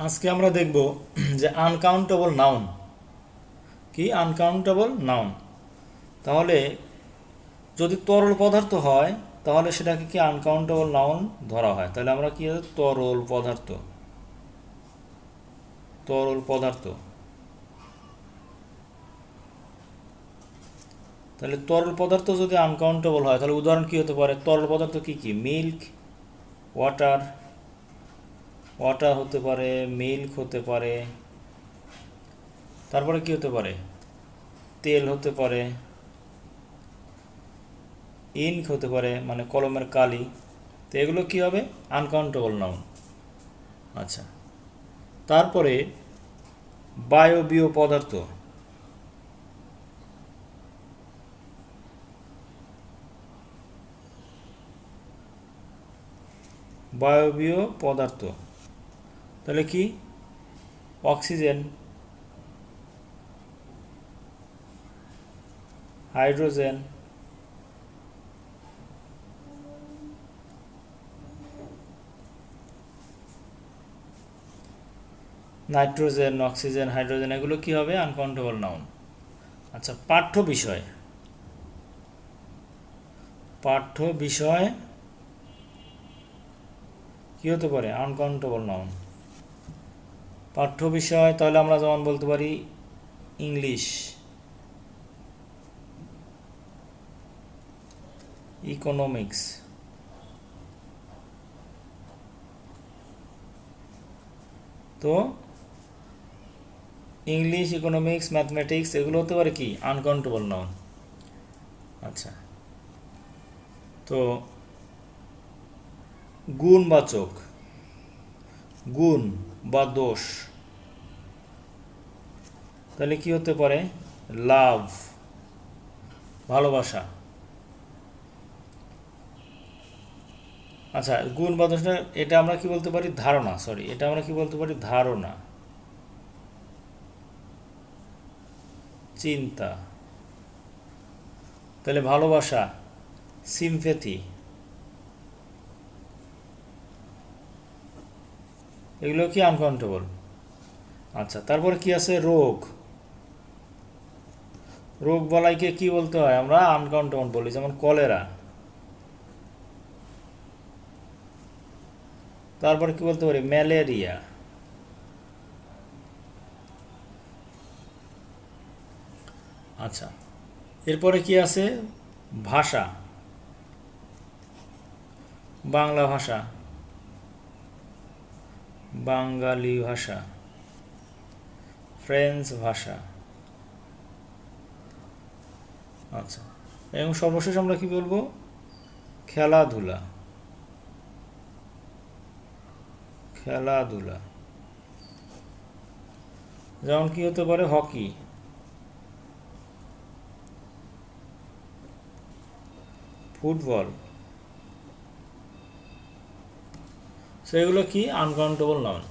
আজকে আমরা দেখব যে আনকাউন্টেবল নাউন কি। আনকাউন্টেবল নাউন তাহলে যদি তরল পদার্থ হয় তাহলে সেটাকে কি আনকাউন্টেবল নাউন ধরা হয়। তাহলে আমরা কি তরল পদার্থ, তরল পদার্থ। তাহলে তরল পদার্থ যদি আনকাউন্টেবল হয় তাহলে উদাহরণ কি হতে পারে? তরল পদার্থ কি কি? মিল্ক, ওয়াটার, ওয়াটার হতে পারে, মিল্ক হতে পারে, তারপরে কি হতে পারে? তেল হতে পারে, ইঙ্ক হতে পারে মানে কলমের কালি। তো এগুলো কি হবে? Uncountable noun. আচ্ছা, তারপরে বায়বীয় পদার্থ, বায়বীয় পদার্থ তাহলে কি? Oxygen, hydrogen, nitrogen, oxygen, hydrogen, এগুলো কি হবে? Uncountable noun. আচ্ছা, পাঠ্য বিষয়, পাঠ্য বিষয় কি হতে পারে? Uncountable noun. পাঠ্য বিষয় তাহলে আমরা যেমন বলতে পারি ইংলিশ, ইকোনমিক্স, তো ইংলিশ, ইকোনমিক্স, ম্যাথমেটিক্স এগুলো হতে পারে কি? Uncountable noun. আচ্ছা, তো গুণবাচক, গুণ বা দোষ তাহলে কি হতে পারে? লাভ, ভালোবাসা। আচ্ছা, গুণ বা দোষটা এটা আমরা কি বলতে পারি? ধারণা, সরি, এটা আমরা কি বলতে পারি? ধারণা, চিন্তা। তাহলে ভালোবাসা, সিম্প্যাথি, এগুলো কি? আনকাউন্টেবল। আচ্ছা, তারপরে কি আছে? রোগ, রোগ বলাইকে কি বলতে হয়? আমরা আনকাউন্টেবল বলি, যেমন কলেরা। তারপরে কি বলতে পারি? ম্যালেরিয়া। আচ্ছা, এরপরে কি আছে? ভাষা, বাংলা ভাষা, বাঙালি ভাষা, ফ্রেঞ্চ ভাষা। আচ্ছা, এবং সর্বশেষ আমরা কি বলবো? খেলাধুলা, খেলাধুলা। যেমন কি হতে পারে? Hockey, football. সেগুলো কি? Uncountable noun.